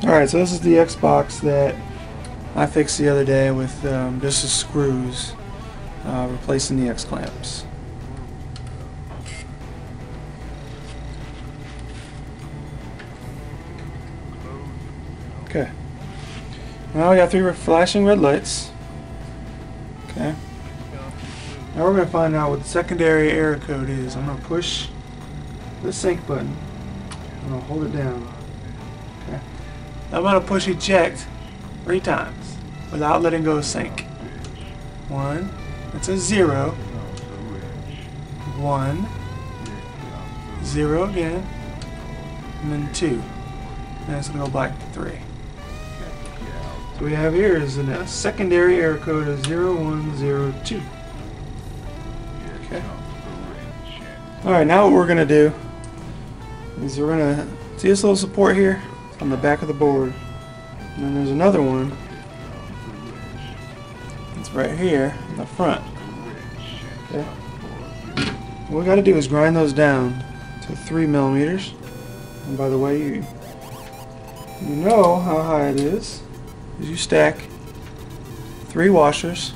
Alright, so this is the Xbox that I fixed the other day with just the screws, replacing the X-clamps. Okay. Now we got 3 flashing red lights. Okay. Now we're going to find out what the secondary error code is. I'm going to push the sync button. I'm going to hold it down. Okay. I'm going to push eject 3 times without letting go of sync. 1. It's a 0. 1. 0 again. And then 2. And it's going to go back to 3. So we have here is a secondary error code of 0102. Okay. Alright, now what we're going to do is we're going to see this little support here on the back of the board. And then there's another one. It's right here in the front. Okay. What we got to do is grind those down to 3 millimeters. And by the way, you know how high it is. You stack 3 washers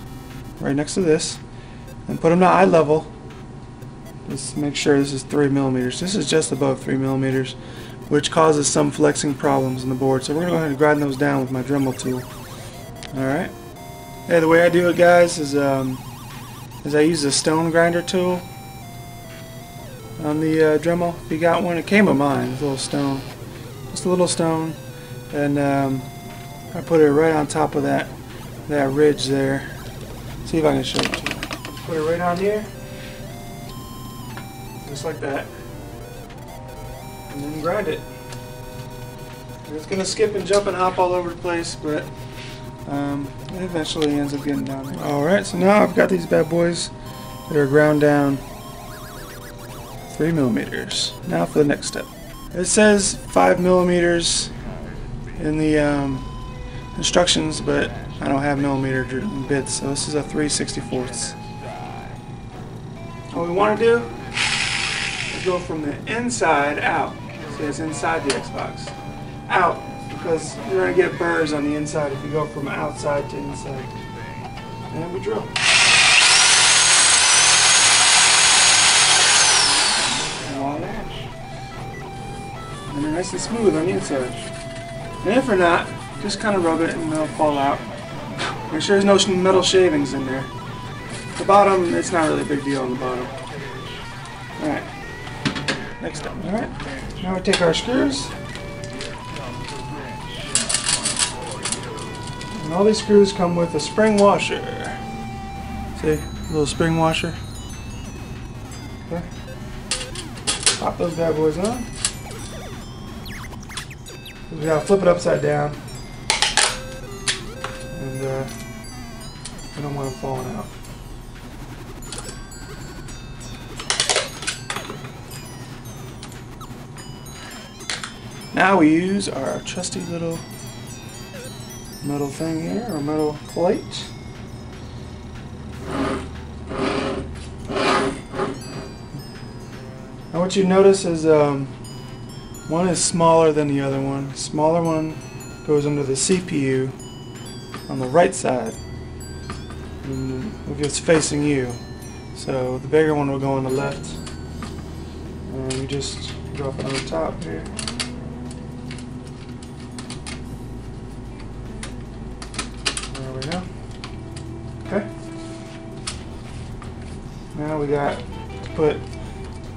right next to this and put them to eye level. Let's make sure this is 3 millimeters. This is just above 3 millimeters, which causes some flexing problems in the board. So we're going to go ahead and grind those down with my Dremel tool. Alright. Hey, the way I do it, guys, is I use a stone grinder tool on the Dremel. If you got one, it came with mine. It's a little stone. Just a little stone. And I put it right on top of that ridge there. See if I can show it to you. Put it right on here. Just like that. And then grind it. And it's going to skip and jump and hop all over the place, but it eventually ends up getting down there. Alright, so now I've got these bad boys that are ground down 3 millimeters. Now for the next step. It says 5 millimeters in the instructions, but I don't have millimeter bits, so this is a 3/64. What we want to do is go from the inside out. See, it's inside the Xbox. Out, because you're going to get burrs on the inside if you go from outside to inside. And we drill. And they're nice and smooth on the inside. And if they're not, just kind of rub it and they'll fall out. Make sure there's no metal shavings in there. The bottom, it's not really a big deal on the bottom. Alright. Next step. Alright. Now we take our screws. And all these screws come with a spring washer. See? A little spring washer. Okay. Pop those bad boys on. We gotta flip it upside down. And we don't want it falling out. Now we use our trusty little metal thing here, or metal plate. Now what you notice is one is smaller than the other one. The smaller one goes under the CPU on the right side, if it's facing you. So the bigger one will go on the left. And you just drop it on the top here. There we go. Okay. Now we got to put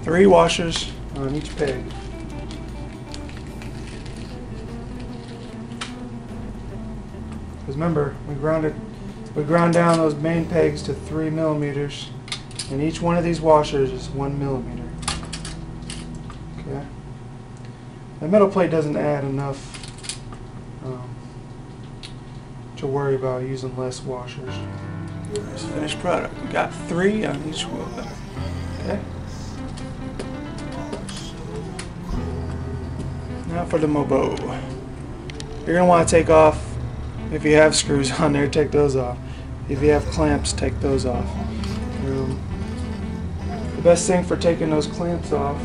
3 washers on each peg. Because remember, we ground down those main pegs to 3 millimeters, and each one of these washers is 1 millimeter. Okay. The metal plate doesn't add enough to worry about using less washers. Here's the finished product. We got 3 on each wheel. Okay. Now for the Mobo. You're gonna want to take off. If you have screws on there, take those off. If you have clamps, take those off. The best thing for taking those clamps off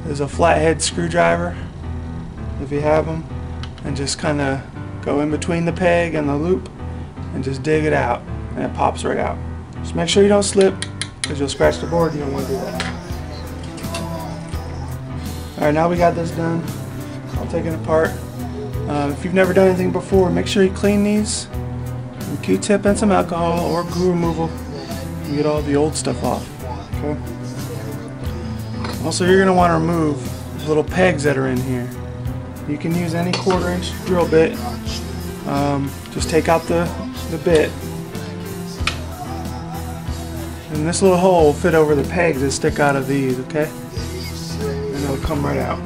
is a flathead screwdriver, if you have them, and just kind of go in between the peg and the loop and just dig it out, and it pops right out. Just make sure you don't slip, because you'll scratch the board. You don't want to do that. Alright, now we got this done. I'll take it apart. If you've never done anything before, make sure you clean these with Q-tip and some alcohol or glue removal and get all the old stuff off. Okay. Also, you're going to want to remove the little pegs that are in here. You can use any 1/4-inch drill bit. Just take out the bit, and this little hole will fit over the pegs that stick out of these. Okay, and it'll come right out.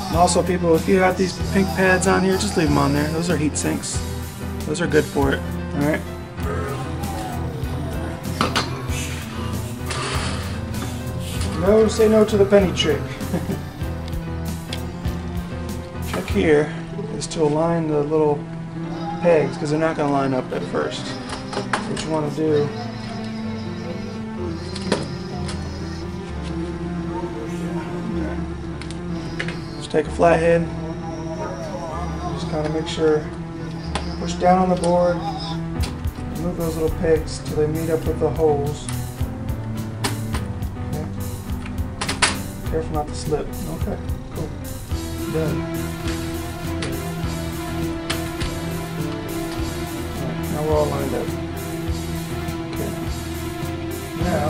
And also, people, if you got these pink pads on here, just leave them on there. Those are heat sinks. Those are good for it. Alright. No, say no to the penny trick. Trick here is to align the little pegs, because they're not going to line up at first. So what you want to do, take a flathead, just kind of make sure, push down on the board, move those little pegs till they meet up with the holes. Okay. Careful not to slip. Okay, cool. Done. Right, now we're all lined up. Okay. Now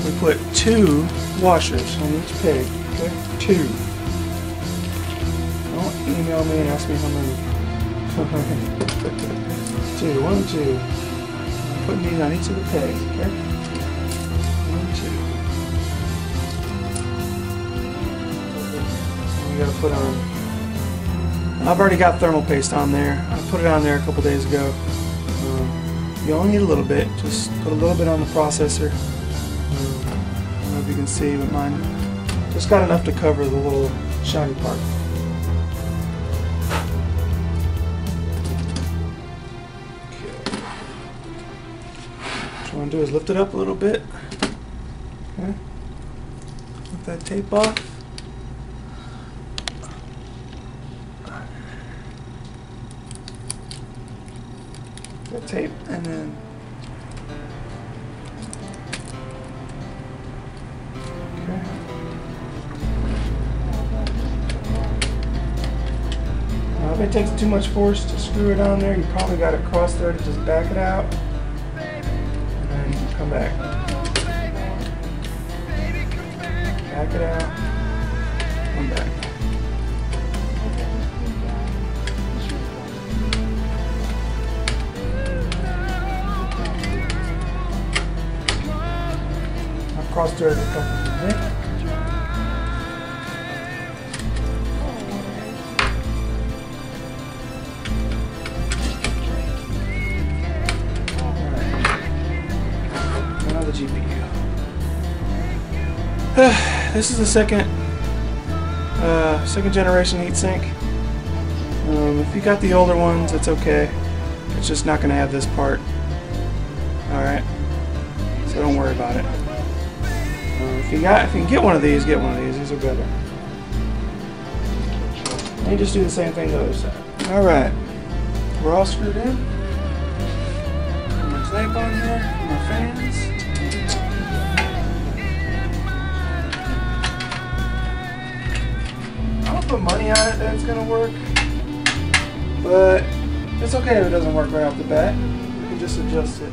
we put 2 washers on each peg. Okay, 2. Don't email me and ask me how many. 2, 1, 2. I'm putting these on each of the pegs, okay? 1, 2. We gotta put on. I've already got thermal paste on there. I put it on there a couple days ago. You only need a little bit. Just put a little bit on the processor. I don't know if you can see, but mine just got enough to cover the little shiny part. Okay. What you want to do is lift it up a little bit. Okay. Lift that tape off. That tape, and then if it takes too much force to screw it on there, you probably got it cross there to just back it out, and then come back. Back it out, come back. I've crossed there a couple of minutes. GPU. This is the second generation heatsink. If you got the older ones, it's okay. It's just not going to have this part. Alright, so don't worry about it. If you can get one of these, get one of these. These are better. And you just do the same thing to the other side. Alright, we're all screwed in. Put my clamp on here, my fans. Put money on it that it's going to work, but it's okay if it doesn't work right off the bat. You can just adjust it.